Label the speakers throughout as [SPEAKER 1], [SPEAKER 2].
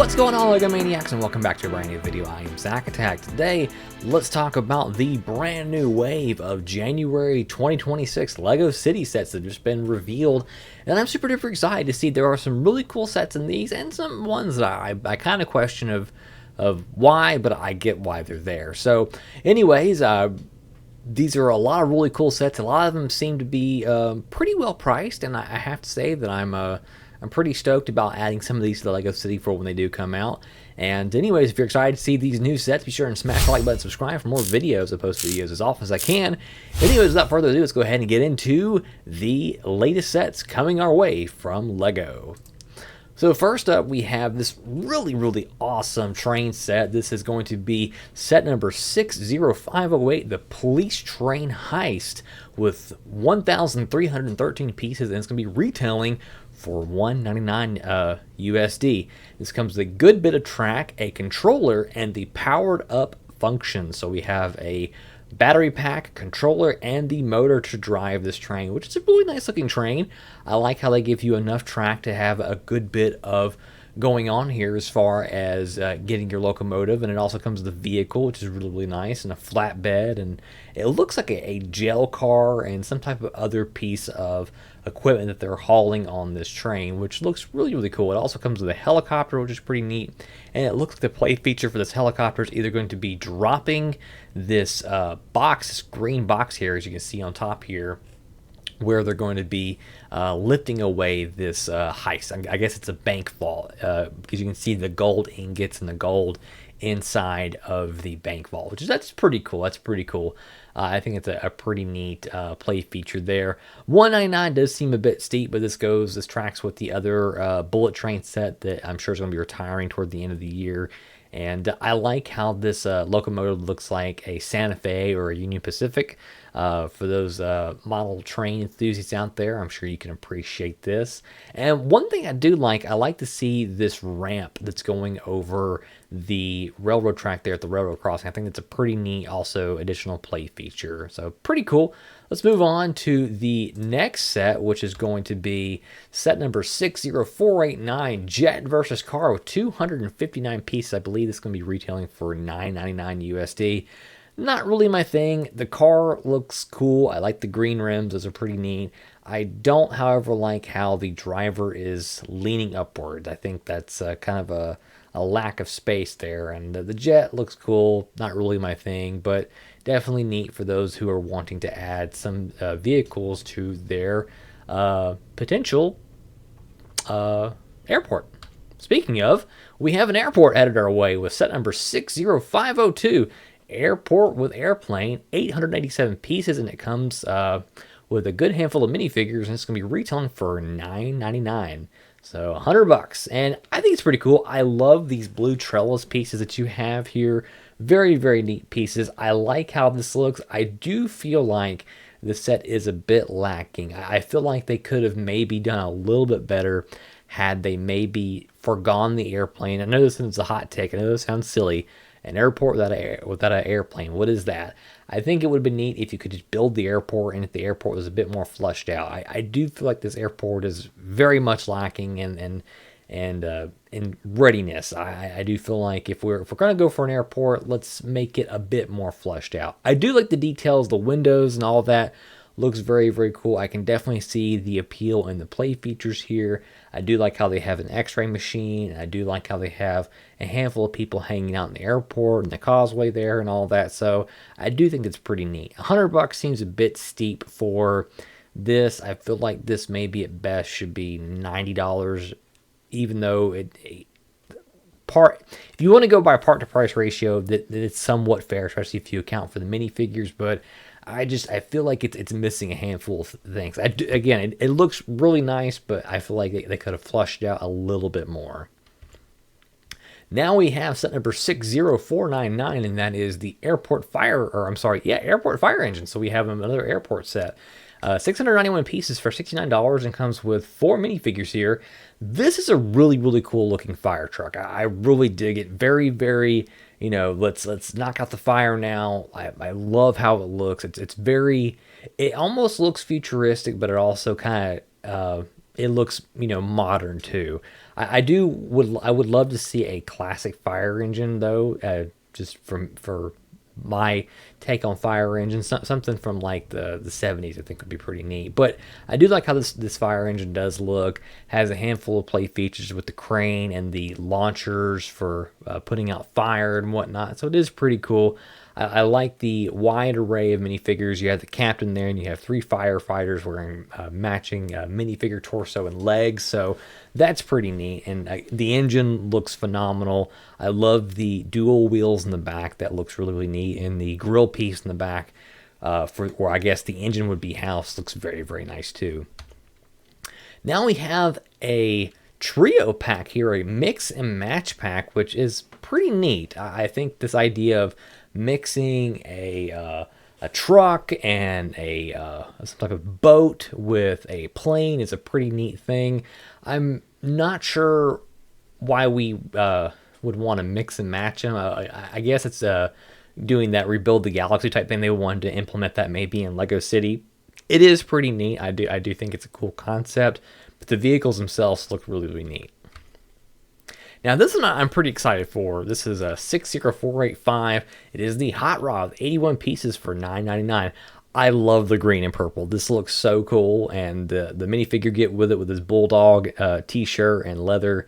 [SPEAKER 1] What's going on, LEGO Maniacs, and welcome back to a brand new video. I am ZacATK. Today, let's talk about the brand new wave of January 2026 LEGO City sets that have just been revealed, and I'm super duper excited to see there are some really cool sets in these, and some ones that I kind of question of why, but I get why they're there. So, anyways, these are a lot of really cool sets. A lot of them seem to be pretty well priced, and I have to say that I'm pretty stoked about adding some of these to the LEGO City for when they do come out. And anyways, if you're excited to see these new sets, be sure and smash the like button, subscribe for more videos. I post videos as often as I can. Anyways, without further ado, let's go ahead and get into the latest sets coming our way from LEGO. So first up, we have this really awesome train set. This is going to be set number 60508, the Police Train Heist, with 1,313 pieces, and it's going to be retailing for $199 USD. This comes with a good bit of track, a controller, and the powered up function. So we have a battery pack, controller, and the motor to drive this train, which is a really nice looking train. I like how they give you enough track to have a good bit of going on here as far as getting your locomotive, and it also comes with a vehicle, which is really nice, and a flatbed, and it looks like a jail car and some type of other piece of equipment that they're hauling on this train, which looks really cool. It also comes with a helicopter, which is pretty neat, and it looks like the play feature for this helicopter is either going to be dropping this this green box here, as you can see on top here, where they're going to be lifting away this heist. I guess it's a bank vault, because you can see the gold ingots and the gold inside of the bank vault, that's pretty cool. I think it's a pretty neat play feature there. $199 does seem a bit steep, but this tracks with the other bullet train set that I'm sure is going to be retiring toward the end of the year. And I like how this locomotive looks like a Santa Fe or a Union Pacific. For those model train enthusiasts out there, I'm sure you can appreciate this. And one thing I do like, I like to see this ramp that's going over the railroad track there at the railroad crossing. I think that's a pretty neat, also additional play feature. So pretty cool. Let's move on to the next set, which is going to be set number 60489, Jet versus Car, with 259 pieces. I believe this is going to be retailing for $999 USD. Not really my thing. The car looks cool. I like the green rims. Those are pretty neat. I don't, however, like how the driver is leaning upward. I think that's kind of a lack of space there. And the jet looks cool. Not really my thing, but definitely neat for those who are wanting to add some vehicles to their potential airport. Speaking of, we have an airport added our way with set number 60502. Airport with airplane, 887 pieces, and it comes with a good handful of minifigures, and it's going to be retailing for $999. So $100, and I think it's pretty cool. I love these blue trellis pieces that you have here. Very neat pieces. I like how this looks. I do feel like the set is a bit lacking. I feel like they could have maybe done a little bit better had they maybe forgone the airplane. I know this is a hot take. I know this sounds silly. An airport without an airplane, what is that? I think it would have been neat if you could just build the airport, and if the airport was a bit more fleshed out. I do feel like this airport is very much lacking in readiness. I do feel like if we're going to go for an airport, let's make it a bit more fleshed out. I do like the details, the windows and all of that. Looks very cool. I can definitely see the appeal in the play features here. I do like how they have an x-ray machine. I do like how they have a handful of people hanging out in the airport and the causeway there and all that. So I do think it's pretty neat. $100 seems a bit steep for this. I feel like this maybe at best should be $90, even though if you want to go by part to price ratio, that it's somewhat fair, especially if you account for the minifigures. But I feel like it's missing a handful of things. It looks really nice, but I feel like they could have flushed it out a little bit more. Now we have set number 60499, and that is the airport fire engine. So we have another airport set. 691 pieces for $69, and comes with 4 minifigures here. This is a really cool looking fire truck. I really dig it. Very let's knock out the fire now. I love how it looks. It almost looks futuristic, but it also kind of it looks, modern too. I would love to see a classic fire engine though, just for my take on fire engines, something from like the 70s. I think would be pretty neat. But I do like how this fire engine does look. Has a handful of play features with the crane and the launchers for putting out fire and whatnot. So it is pretty cool. I like the wide array of minifigures. You have the captain there, and you have 3 firefighters wearing matching minifigure torso and legs. So that's pretty neat. And the engine looks phenomenal. I love the dual wheels in the back. That looks really, really neat. And the grill piece in the back, for where I guess the engine would be housed, looks very, very nice too. Now we have a trio pack here, a mix and match pack, which is pretty neat. I think this idea of mixing a truck and some type of boat with a plane is a pretty neat thing. I'm not sure why we would want to mix and match them. I guess it's doing that rebuild the galaxy type thing. They wanted to implement that maybe in Lego City. It is pretty neat. I do think it's a cool concept, but the vehicles themselves look really, really neat. Now, this one I'm pretty excited for. This is a 60485. It is the Hot Rod, 81 pieces for $9.99. I love the green and purple. This looks so cool, and the minifigure you get with it with his bulldog t-shirt and leather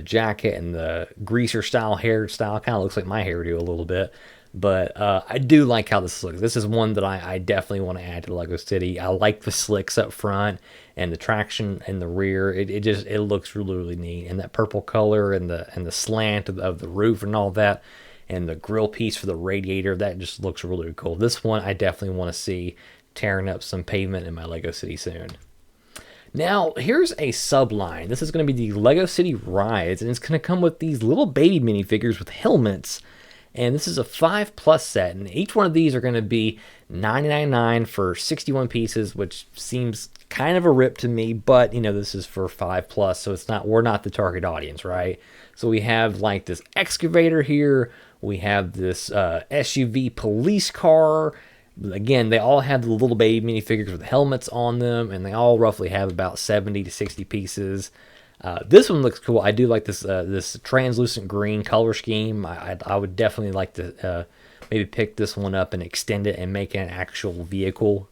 [SPEAKER 1] jacket and the greaser style hairstyle. Kind of looks like my hairdo a little bit. But I do like how this looks. This is one that I definitely want to add to Lego City. I like the slicks up front and the traction in the rear. It looks really, really neat. And that purple color and the slant of the roof and all that, and the grill piece for the radiator, that just looks really cool. This one I definitely want to see tearing up some pavement in my Lego City soon. Now, here's a subline. This is going to be the Lego City Rides, and it's going to come with these little baby minifigures with helmets. And this is a 5+ set, and each one of these are going to be $9.99 for 61 pieces, which seems kind of a rip to me, but this is for 5+, so we're not the target audience, right? So we have like this excavator here, we have this SUV police car. Again, they all have the little baby minifigures with helmets on them, and they all roughly have about 70 to 60 pieces. This one looks cool. I do like this translucent green color scheme. I would definitely like to maybe pick this one up and extend it and make it an actual vehicle.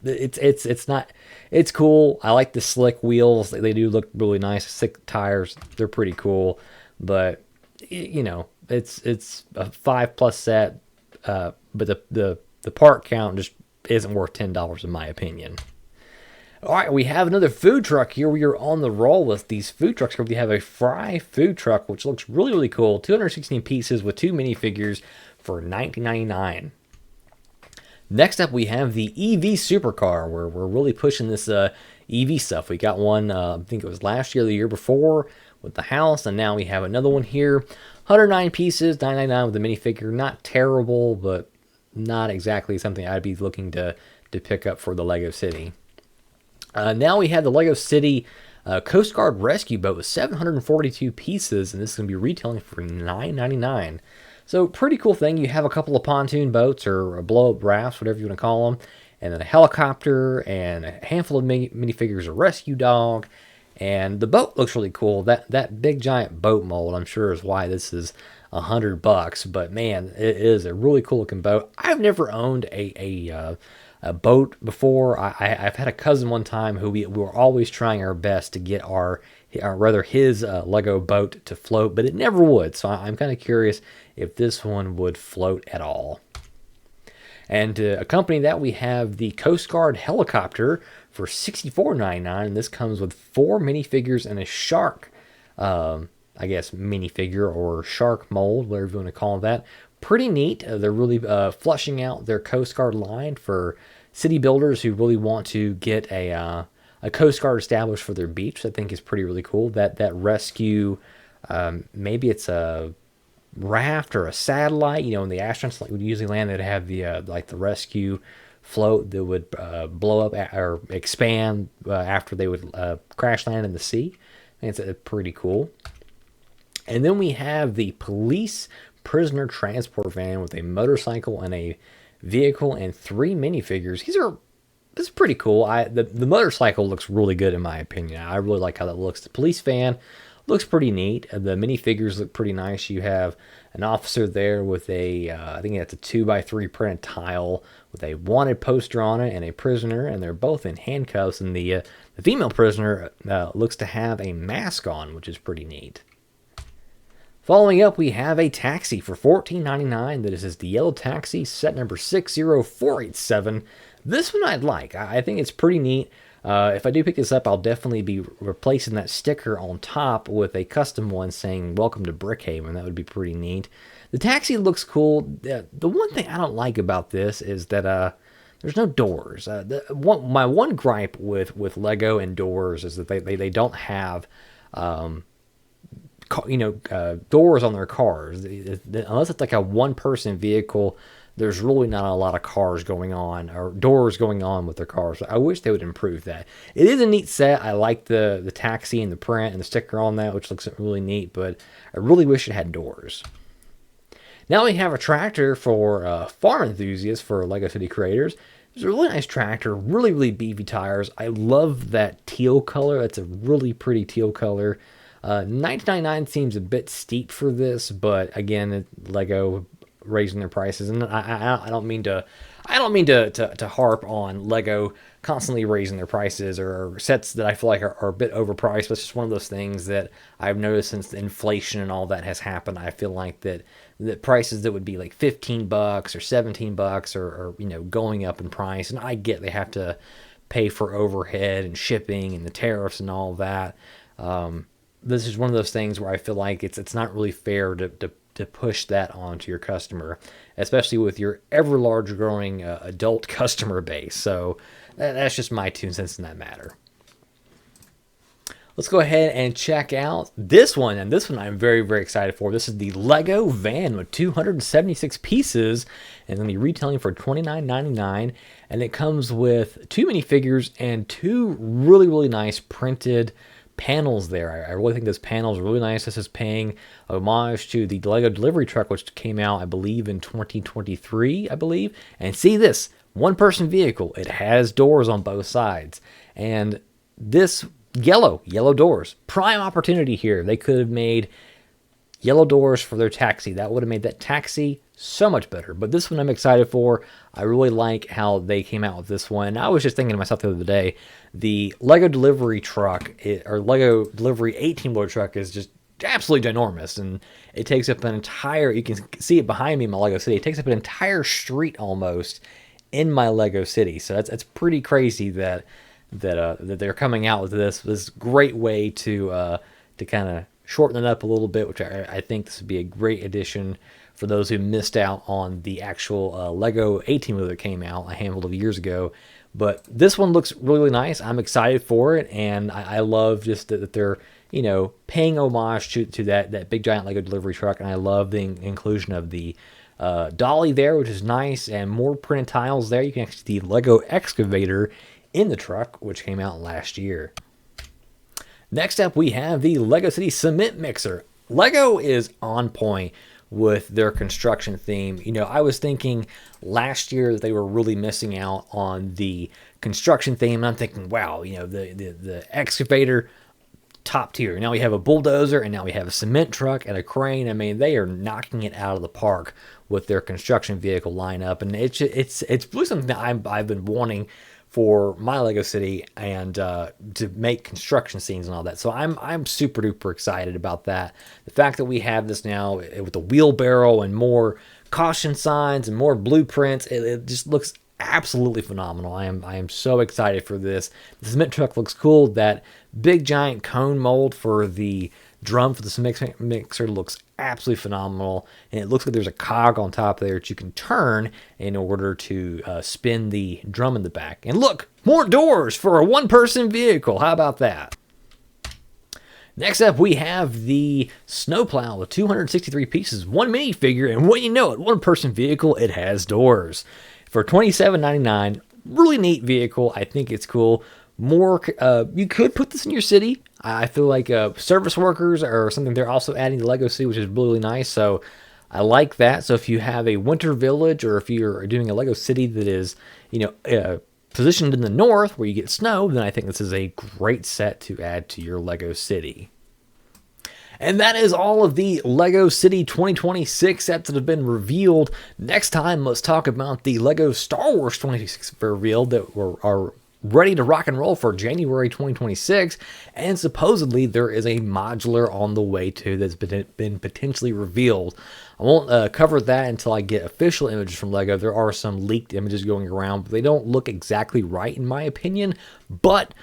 [SPEAKER 1] It's cool. I like the slick wheels. They do look really nice. Slick tires. They're pretty cool. But it's a 5+ set. But the part count just isn't worth $10 in my opinion. All right, we have another food truck here. We are on the roll with these food trucks. We have a fry food truck, which looks really, really cool. 216 pieces with 2 minifigures for $19.99. Next up, we have the EV supercar, where we're really pushing this EV stuff. We got one, I think it was last year or the year before, with the house, and now we have another one here. 109 pieces, $9.99 with the minifigure. Not terrible, but not exactly something I'd be looking to pick up for the Lego City. Now we have the Lego City Coast Guard Rescue Boat with 742 pieces, and this is going to be retailing for $9.99. So pretty cool thing. You have a couple of pontoon boats or blow-up rafts, whatever you want to call them, and then a helicopter and a handful of minifigures, a rescue dog, and the boat looks really cool. That big giant boat mold, I'm sure, is why this is $100. But man, it is a really cool looking boat. I've never owned a boat before. I've had a cousin one time who we were always trying our best to get his Lego boat to float, but it never would. So I'm kind of curious if this one would float at all. And to accompany that, we have the Coast Guard helicopter for $64.99. And this comes with 4 minifigures and a shark, I guess, minifigure or shark mold, whatever you want to call that. Pretty neat. They're really flushing out their Coast Guard line for city builders who really want to get a Coast Guard established for their beach. I think is really cool. That rescue, maybe it's a raft or a satellite. When the astronauts would usually land, they'd have the the rescue float that would blow up or expand after they would crash land in the sea. I think it's pretty cool. And then we have the police prisoner transport van with a motorcycle and a vehicle and 3 minifigures. These are It's pretty cool. The motorcycle looks really good in my opinion. I really like how that looks. The police van looks pretty neat. The minifigures look pretty nice. You have an officer there with a, I think that's a 2x3 printed tile with a wanted poster on it and a prisoner, and they're both in handcuffs. And the female prisoner looks to have a mask on, which is pretty neat. Following up, we have a taxi for $14.99. That is the yellow taxi, set number 60487. This one I'd like. I think it's pretty neat. If I do pick this up, I'll definitely be replacing that sticker on top with a custom one saying "Welcome to Brickhaven." That would be pretty neat. The taxi looks cool. The one thing I don't like about this is that there's no doors. My one gripe with Lego and doors is that they don't have doors on their cars. Unless it's like a one-person vehicle, there's really not a lot of cars going on or doors going on with their cars. I wish they would improve that. It is a neat set. I like the taxi and the print and the sticker on that, which looks really neat, but I really wish it had doors. Now we have a tractor for farm enthusiasts for LEGO City creators. It's a really nice tractor, really beefy tires. I love that teal color. That's a really pretty teal color. $19.99 seems a bit steep for this, but again, Lego raising their prices, and I don't mean to harp on Lego constantly raising their prices or sets that I feel like are a bit overpriced. But it's just one of those things that I've noticed since the inflation and all that has happened. I feel like that the prices that would be like $15 or $17 are going up in price, and I get they have to pay for overhead and shipping and the tariffs and all that. This is one of those things where I feel like it's not really fair to push that onto your customer, especially with your ever large growing adult customer base. So that's just my 2 cents in that matter. Let's go ahead and check out this one, and this one I'm very excited for. This is the Lego van with 276 pieces, and then the retailing for $29.99, and it comes with 2 minifigures and 2 really nice printed panels there. I really think this panel is really nice. This is paying homage to the LEGO delivery truck, which came out, I believe, in 2023, I believe. And see this, one-person vehicle. It has doors on both sides. And this yellow doors, prime opportunity here. They could have made yellow doors for their taxi. That would have made that taxi so much better. But this one I'm excited for. I really like how they came out with this one. I was just thinking to myself the other day, the LEGO delivery truck, or LEGO delivery 18-wheeler truck, is just absolutely ginormous. And it takes up an entire, you can see it behind me in my LEGO City, it takes up an entire street almost in my LEGO City. So that's pretty crazy that they're coming out with this great way to kind of shorten it up a little bit, which I think this would be a great addition for those who missed out on the actual LEGO 18-wheeler that came out a handful of years ago. But this one looks really nice. I'm excited for it, and I love just that they're paying homage to that big giant LEGO delivery truck, and I love the inclusion of the dolly there, which is nice, and more printed tiles there. You can actually see the LEGO excavator in the truck, which came out last year. Next up, we have the LEGO City Cement Mixer. LEGO is on point with their construction theme. I was thinking last year that they were really missing out on the construction theme, and I'm thinking, wow, the excavator, top tier. Now we have a bulldozer, and now we have a cement truck and a crane. I mean, they are knocking it out of the park with their construction vehicle lineup, and it's really something that I've been wanting for my LEGO City, and to make construction scenes and all that. So I'm super duper excited about that. The fact that we have this now with a wheelbarrow and more caution signs and more blueprints, it just looks absolutely phenomenal. I am so excited for this. The cement truck looks cool. That big giant cone mold for the drum for the cement mixer looks absolutely phenomenal, and it looks like there's a cog on top there that you can turn in order to spin the drum in the back. And look, more doors for a one-person vehicle. How about that? Next up, we have the snowplow with 263 pieces, 1 minifigure, and when you know it, one-person vehicle, it has doors. For $27.99, really neat vehicle. I think it's cool. More, you could put this in your city. I feel like service workers or something they're also adding to LEGO City, which is really nice. So I like that. So if you have a winter village, or if you're doing a LEGO City that is, positioned in the north where you get snow, then I think this is a great set to add to your LEGO city. And that is all of the LEGO City 2026 sets that have been revealed. Next time, let's talk about the LEGO Star Wars 2026 revealed that are ready to rock and roll for January 2026. And supposedly there is a modular on the way too that's been potentially revealed. I won't cover that until I get official images from LEGO. There are some leaked images going around, but they don't look exactly right in my opinion. But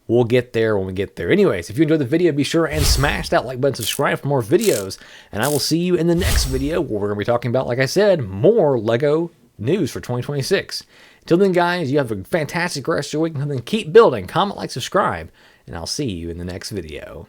[SPEAKER 1] we'll get there when we get there. Anyways, if you enjoyed the video, be sure and smash that like button, subscribe for more videos, and I will see you in the next video where we're going to be talking about, like I said, more LEGO news for 2026. Until then, guys, you have a fantastic rest of your week, and then keep building, comment, like, subscribe, and I'll see you in the next video.